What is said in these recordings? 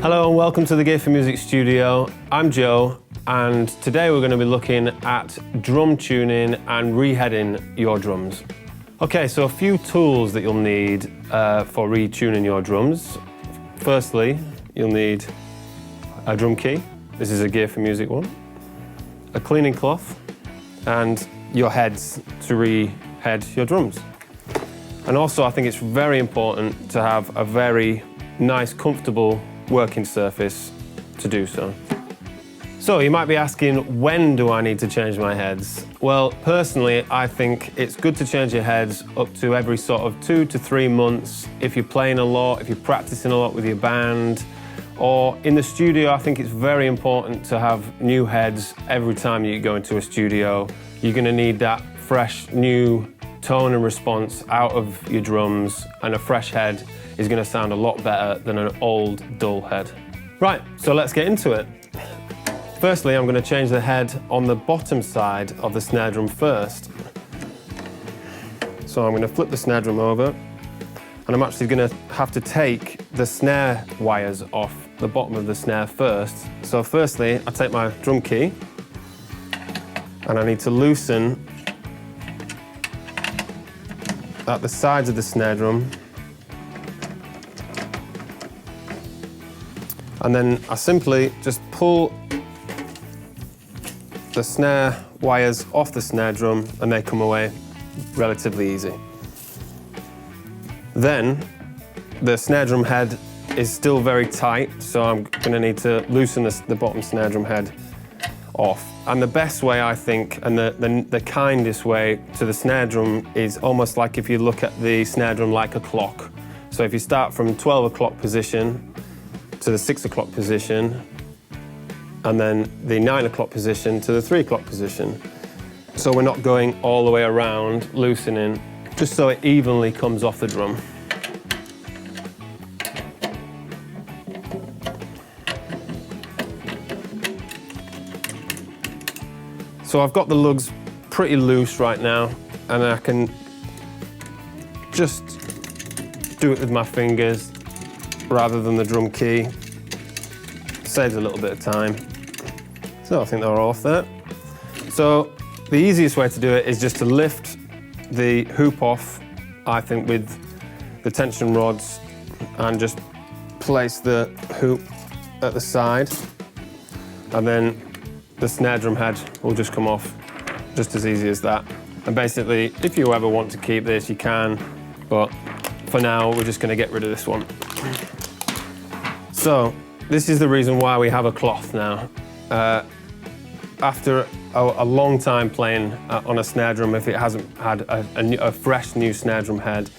Hello and welcome to the Gear for Music studio. I'm Joe and today we're going to be looking at drum tuning and reheading your drums. Okay, so a few tools that you'll need for retuning your drums. Firstly, you'll need a drum key. This is a Gear for Music one. A cleaning cloth and your heads to rehead your drums. And also I think it's very important to have a very nice, comfortable working surface to do so. So you might be asking, when do I need to change my heads? Well, personally, I think it's good to change your heads up to every sort of 2 to 3 months. If you're playing a lot, if you're practicing a lot with your band, or in the studio, I think it's very important to have new heads every time you go into a studio. You're gonna need that fresh, new tone and response out of your drums, and a fresh head is going to sound a lot better than an old, dull head. Right, so let's get into it. Firstly, I'm going to change the head on the bottom side of the snare drum first. So I'm going to flip the snare drum over, and I'm actually going to have to take the snare wires off the bottom of the snare first. So firstly, I take my drum key, and I need to loosen at the sides of the snare drum, and then I simply just pull the snare wires off the snare drum and they come away relatively easy. Then the snare drum head is still very tight, so I'm going to need to loosen the bottom snare drum head off. And the best way, I think, and the kindest way to the snare drum is almost like if you look at the snare drum like a clock. So if you start from 12 o'clock position to the 6 o'clock position, and then the 9 o'clock position to the 3 o'clock position. So we're not going all the way around, loosening, just so it evenly comes off the drum. So I've got the lugs pretty loose right now, and I can just do it with my fingers rather than the drum key. Saves a little bit of time. So I think they're off there. So the easiest way to do it is just to lift the hoop off, I think, with the tension rods, and just place the hoop at the side, and then the snare drum head will just come off, just as easy as that. And basically, if you ever want to keep this, you can, but for now, we're just gonna get rid of this one. So, this is the reason why we have a cloth now. After a long time playing on a snare drum, if it hasn't had a fresh new snare drum head,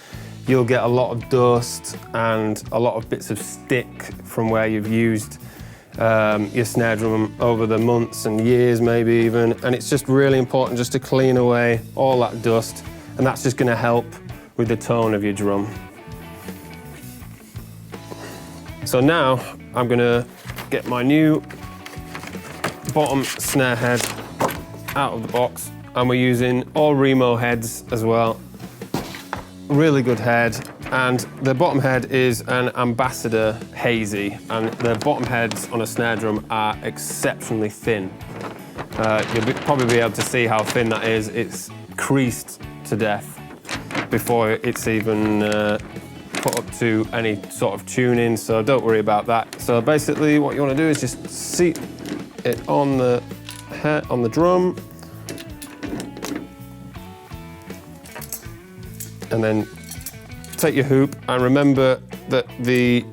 you'll get a lot of dust and a lot of bits of stick from where you've used your snare drum over the months and years, maybe even, and it's just really important just to clean away all that dust, and that's just going to help with the tone of your drum. So now I'm going to get my new bottom snare head out of the box, and we're using all Remo heads as well. Really good head. And the bottom head is an Ambassador Hazy, and the bottom heads on a snare drum are exceptionally thin. You'll probably be able to see how thin that is. It's creased to death before it's even put up to any sort of tuning, so don't worry about that. So basically what you want to do is just seat it on the head, on the drum, and then take your hoop, and remember that the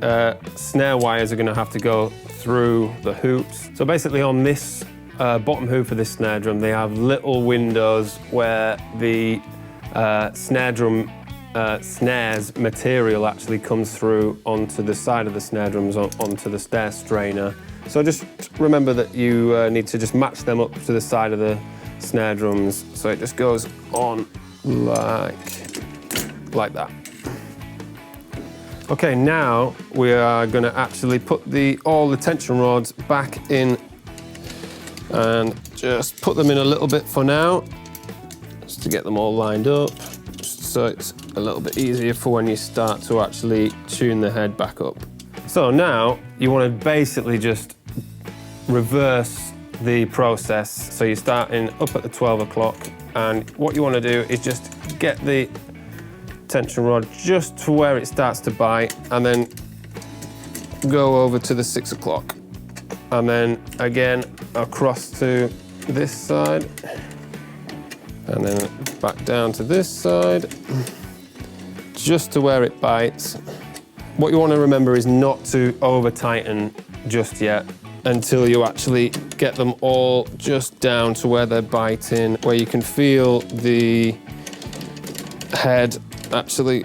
snare wires are going to have to go through the hoops. So basically on this bottom hoop of this snare drum, they have little windows where the snare drum snares material actually comes through onto the side of the snare drums, onto the snare strainer. So just remember that you need to just match them up to the side of the snare drums, so it just goes on like that. Okay, now we are going to actually put all the tension rods back in, and just put them in a little bit for now, just to get them all lined up, just so it's a little bit easier for when you start to actually tune the head back up. So now you want to basically just reverse the process. So you're starting up at the 12 o'clock, and what you want to do is just get the tension rod just to where it starts to bite, and then go over to the 6 o'clock. And then again across to this side, and then back down to this side, just to where it bites. What you want to remember is not to over tighten just yet until you actually get them all just down to where they're biting, where you can feel the head actually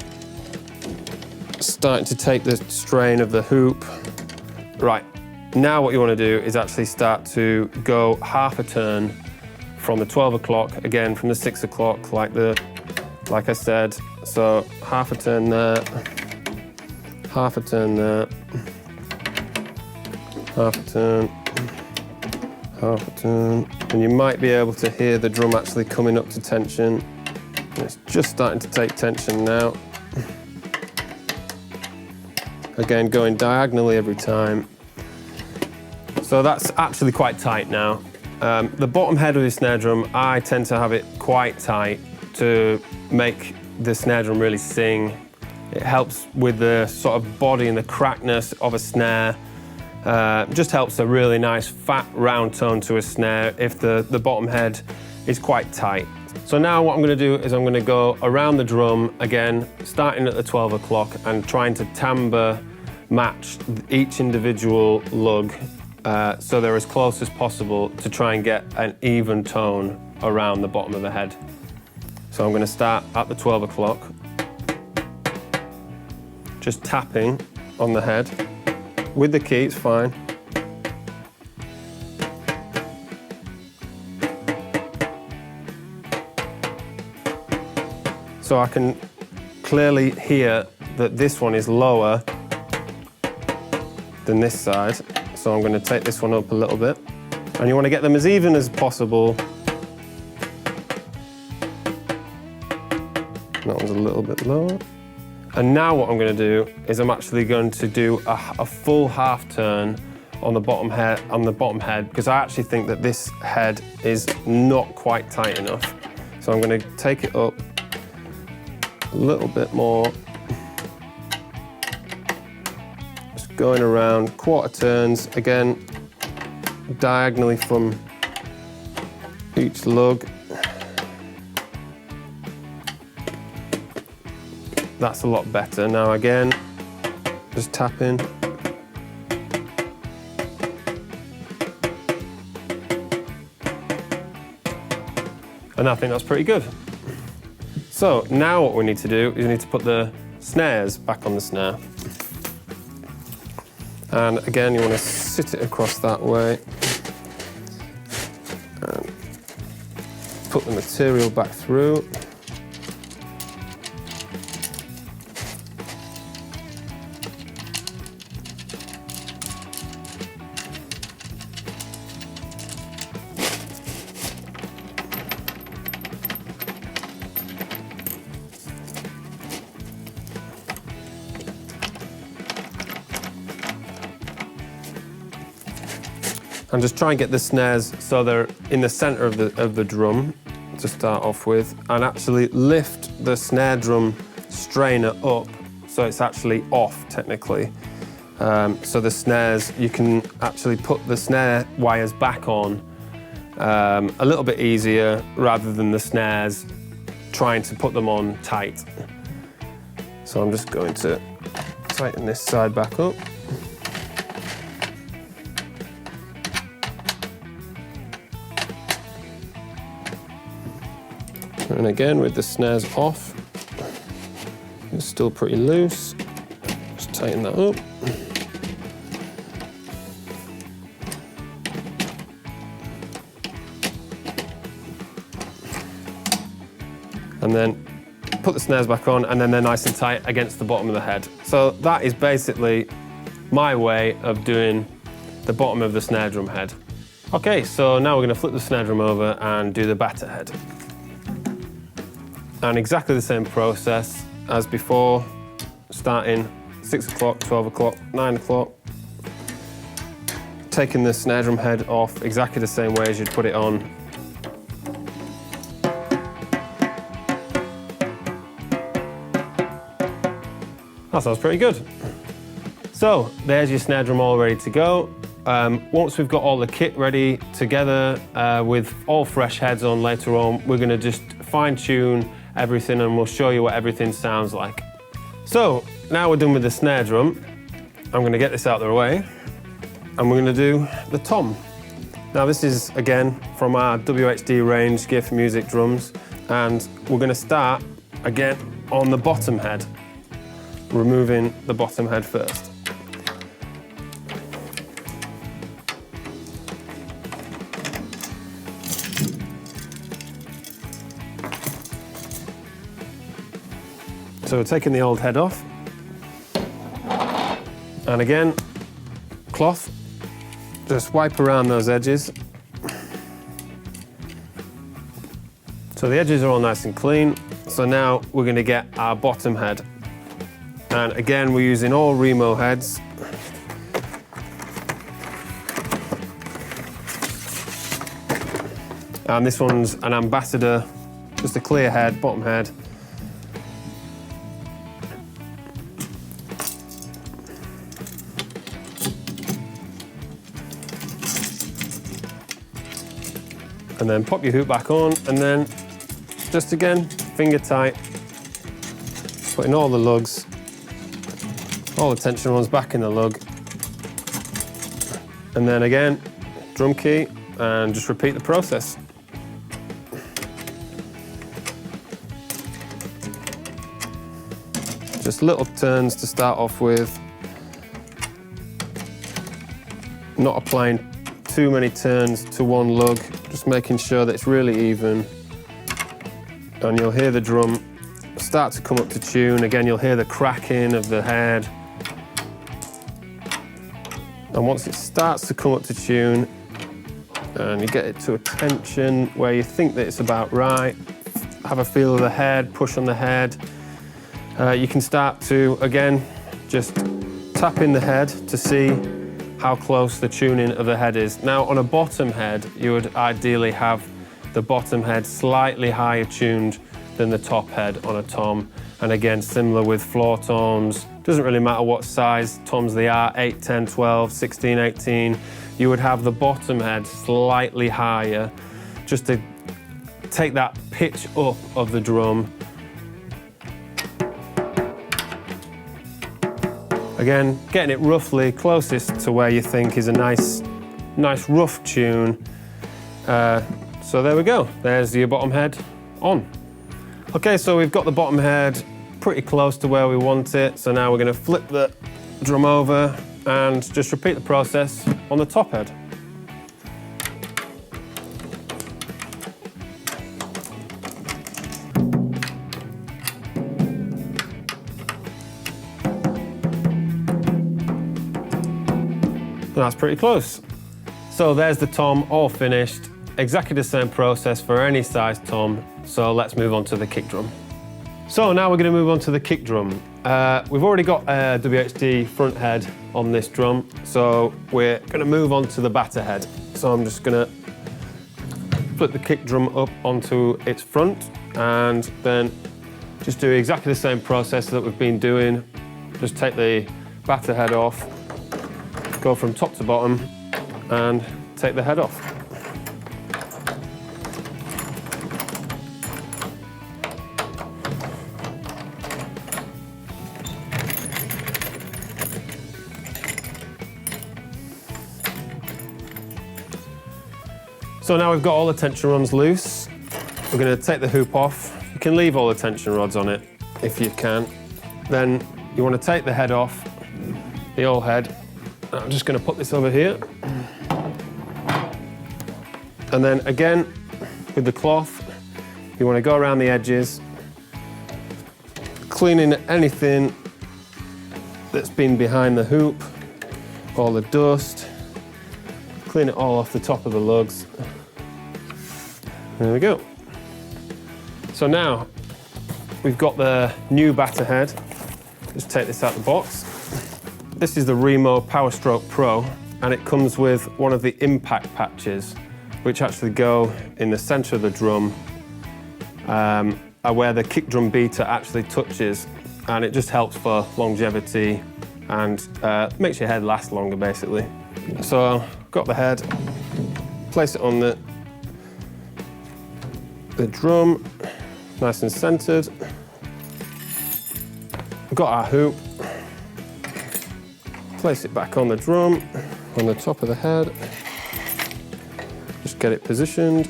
starting to take the strain of the hoop. Right, now what you want to do is actually start to go half a turn from the 12 o'clock, again from the 6 o'clock, like I said. So half a turn there, half a turn there, half a turn, half a turn. And you might be able to hear the drum actually coming up to tension. It's just starting to take tension now. Again, going diagonally every time. So that's actually quite tight now. The bottom head of the snare drum, I tend to have it quite tight to make the snare drum really sing. It helps with the sort of body and the crackness of a snare. Just helps a really nice fat round tone to a snare if the bottom head is quite tight. So now what I'm going to do is I'm going to go around the drum again, starting at the 12 o'clock and trying to timbre match each individual lug so they're as close as possible to try and get an even tone around the bottom of the head. So I'm going to start at the 12 o'clock, just tapping on the head. With the key, it's fine. So I can clearly hear that this one is lower than this side. So I'm going to take this one up a little bit. And you want to get them as even as possible. That one's a little bit lower. And now what I'm going to do is I'm actually going to do a full half turn on the bottom head, because I actually think that this head is not quite tight enough. So I'm going to take it up a little bit more. Just going around quarter turns, again, diagonally from each lug. That's a lot better. Now again, just tapping. And I think that's pretty good. So now what we need to do is we need to put the snares back on the snare. And again, you want to sit it across that way. And put the material back through. And just try and get the snares so they're in the center of the drum to start off with, and actually lift the snare drum strainer up so it's actually off technically. So the snares, you can actually put the snare wires back on a little bit easier rather than the snares trying to put them on tight. So I'm just going to tighten this side back up. And again, with the snares off, it's still pretty loose. Just tighten that up. And then put the snares back on, and then they're nice and tight against the bottom of the head. So that is basically my way of doing the bottom of the snare drum head. Okay, so now we're going to flip the snare drum over and do the batter head. And exactly the same process as before, starting 6 o'clock, 12 o'clock, 9 o'clock. Taking the snare drum head off exactly the same way as you'd put it on. That sounds pretty good. So there's your snare drum all ready to go. Once we've got all the kit ready together with all fresh heads on later on, we're going to just fine tune everything and we'll show you what everything sounds like. So now we're done with the snare drum. I'm going to get this out of the way and we're going to do the tom. Now this is again from our WHD range Gear for Music drums, and we're going to start again on the bottom head, removing the bottom head first. So we're taking the old head off, and again, cloth, just wipe around those edges. So the edges are all nice and clean. So now we're going to get our bottom head. And again, we're using all Remo heads. And this one's an Ambassador, just a clear head, bottom head. And then pop your hoop back on, and then just again, finger tight, putting all the lugs, all the tension runs back in the lug. And then again, drum key, and just repeat the process. Just little turns to start off with, not applying too many turns to one lug, just making sure that it's really even. And you'll hear the drum start to come up to tune. Again, you'll hear the cracking of the head. And once it starts to come up to tune, and you get it to a tension where you think that it's about right, have a feel of the head, push on the head, you can start to, again, just tap in the head to see how close the tuning of the head is. Now, on a bottom head, you would ideally have the bottom head slightly higher tuned than the top head on a tom. And again, similar with floor toms, doesn't really matter what size toms they are, 8, 10, 12, 16, 18, you would have the bottom head slightly higher, just to take that pitch up of the drum. Again, getting it roughly closest to where you think is a nice rough tune. So there we go, there's your bottom head on. Okay, so we've got the bottom head pretty close to where we want it. So now we're going to flip the drum over and just repeat the process on the top head. That's pretty close. So there's the tom all finished. Exactly the same process for any size tom. So let's move on to the kick drum. So now we're going to move on to the kick drum. We've already got a WHD front head on this drum, so we're going to move on to the batter head. So I'm just going to flip the kick drum up onto its front and then just do exactly the same process that we've been doing. Just take the batter head off, go from top to bottom and take the head off. So now we've got all the tension rods loose. We're going to take the hoop off. You can leave all the tension rods on it if you can. Then you want to take the head off, the old head. I'm just going to put this over here. And then again, with the cloth, you want to go around the edges, cleaning anything that's been behind the hoop, all the dust, clean it all off the top of the lugs. There we go. So now we've got the new batter head. Just take this out of the box. This is the Remo Power Stroke Pro, and it comes with one of the impact patches, which actually go in the center of the drum, where the kick drum beater actually touches, and it just helps for longevity and makes your head last longer, basically. So, got the head, place it on the drum, nice and centered. Got our hoop, place it back on the drum, on the top of the head. Just get it positioned.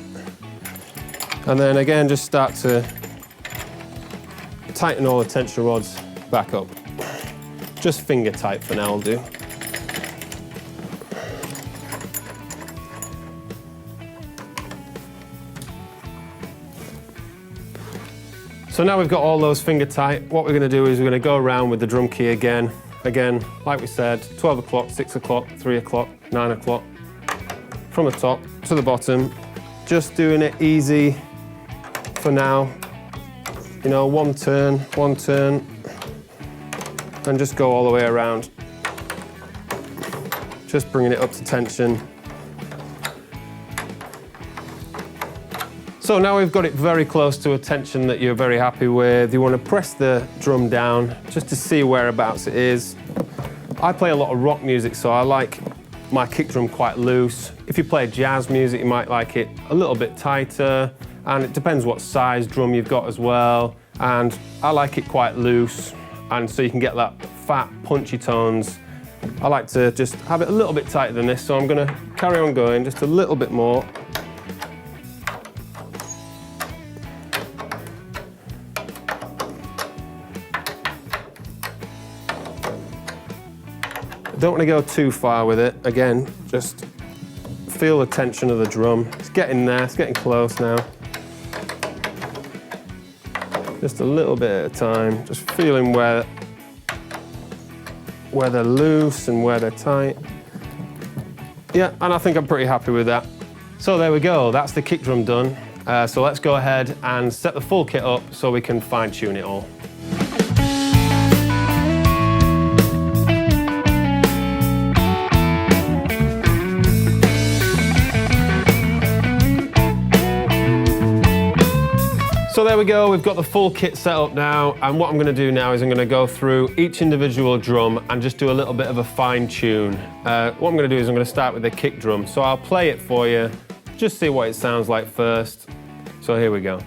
And then again, just start to tighten all the tension rods back up. Just finger tight for now will do. So now we've got all those finger tight, what we're going to do is we're going to go around with the drum key again. Again, like we said, 12 o'clock, 6 o'clock, 3 o'clock, 9 o'clock. From the top to the bottom. Just doing it easy for now. You know, one turn, and just go all the way around. Just bringing it up to tension. So now we've got it very close to a tension that you're very happy with. You want to press the drum down just to see whereabouts it is. I play a lot of rock music, so I like my kick drum quite loose. If you play jazz music, you might like it a little bit tighter, and it depends what size drum you've got as well. And I like it quite loose, and so you can get that fat, punchy tones. I like to just have it a little bit tighter than this, so I'm going to carry on going just a little bit more. Don't want to go too far with it. Again, just feel the tension of the drum. It's getting there, it's getting close now. Just a little bit at a time, just feeling where they're loose and where they're tight. Yeah, and I think I'm pretty happy with that. So there we go, that's the kick drum done. So let's go ahead and set the full kit up so we can fine tune it all. So there we go, we've got the full kit set up now, and what I'm going to do now is I'm going to go through each individual drum and just do a little bit of a fine tune. What I'm going to do is I'm going to start with the kick drum, so I'll play it for you, just see what it sounds like first. So here we go.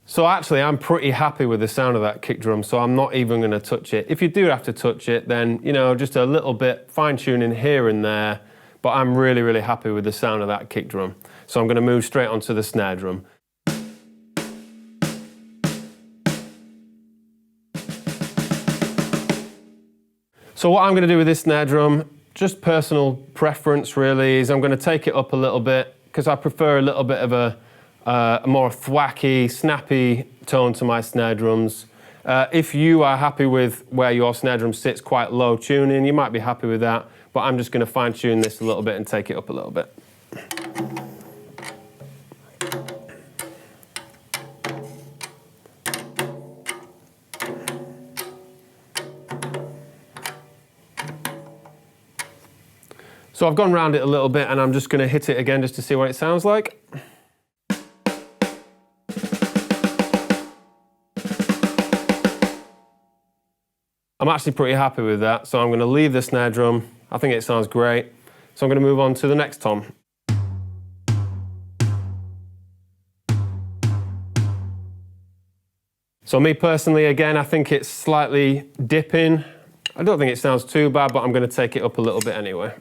So actually, I'm pretty happy with the sound of that kick drum, so I'm not even going to touch it. If you do have to touch it, then, you know, just a little bit fine-tuning here and there, but I'm really, really happy with the sound of that kick drum. So I'm going to move straight onto the snare drum. So what I'm going to do with this snare drum, just personal preference really, is I'm going to take it up a little bit, because I prefer a little bit of a more thwacky, snappy tone to my snare drums. If you are happy with where your snare drum sits, quite low tuning, you might be happy with that, but I'm just going to fine tune this a little bit and take it up a little bit. So I've gone round it a little bit, and I'm just going to hit it again just to see what it sounds like. I'm actually pretty happy with that, so I'm going to leave the snare drum. I think it sounds great. So I'm going to move on to the next tom. So me personally, again, I think it's slightly dipping. I don't think it sounds too bad, but I'm going to take it up a little bit anyway.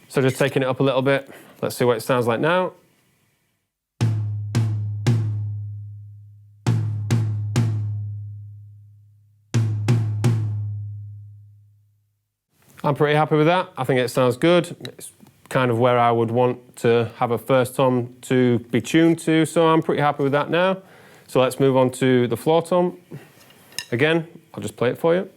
So just taking it up a little bit. Let's see what it sounds like now. I'm pretty happy with that. I think it sounds good. It's kind of where I would want to have a first tom to be tuned to, so I'm pretty happy with that now. So let's move on to the floor tom. Again, I'll just play it for you.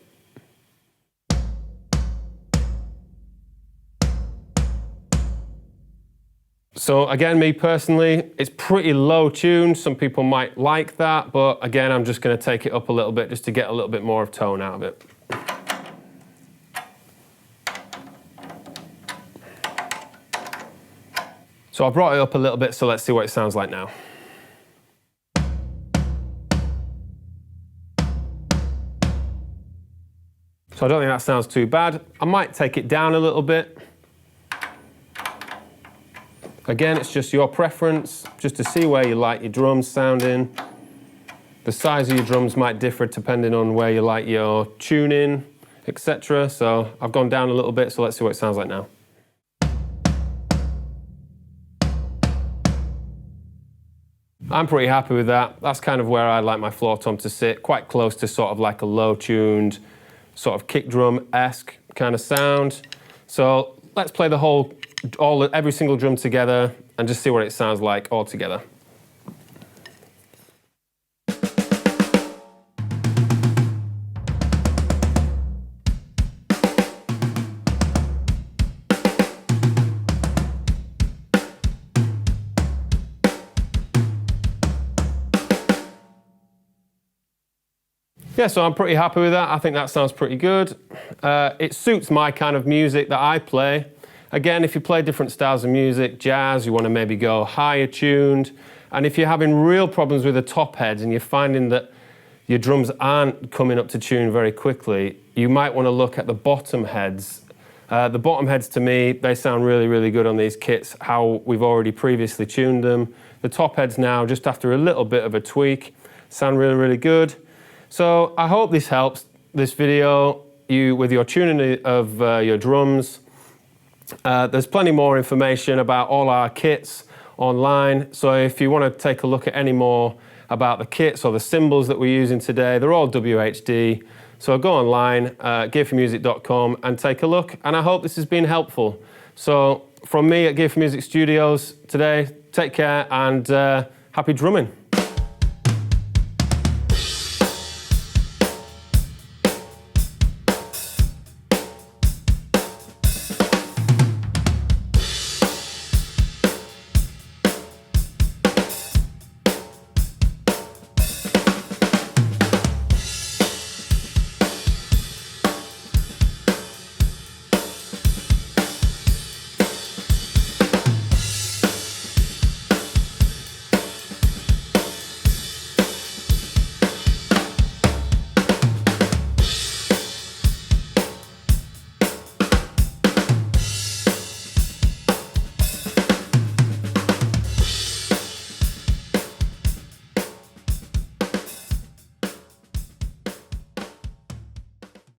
So again, me personally, it's pretty low tuned. Some people might like that, but again, I'm just going to take it up a little bit just to get a little bit more of tone out of it. So I brought it up a little bit, so let's see what it sounds like now. So I don't think that sounds too bad. I might take it down a little bit. Again, it's just your preference, just to see where you like your drums sounding. The size of your drums might differ depending on where you like your tuning, etc. So I've gone down a little bit, so let's see what it sounds like now. I'm pretty happy with that. That's kind of where I like my floor tom to sit, quite close to sort of like a low-tuned, sort of kick drum-esque kind of sound. So let's play the every single drum together and just see what it sounds like all together. Yeah, so I'm pretty happy with that. I think that sounds pretty good. It suits my kind of music that I play. Again, if you play different styles of music, jazz, you want to maybe go higher tuned. And if you're having real problems with the top heads and you're finding that your drums aren't coming up to tune very quickly, you might want to look at the bottom heads. The bottom heads, to me, they sound really, really good on these kits, how we've already previously tuned them. The top heads now, just after a little bit of a tweak, sound really, really good. So I hope this helps, this video, with your tuning of your drums. There's plenty more information about all our kits online, so if you want to take a look at any more about the kits or the cymbals that we're using today, they're all WHD. So go online, gearformusic.com, and take a look, and I hope this has been helpful. So from me at Gear for Music Studios today, take care and happy drumming.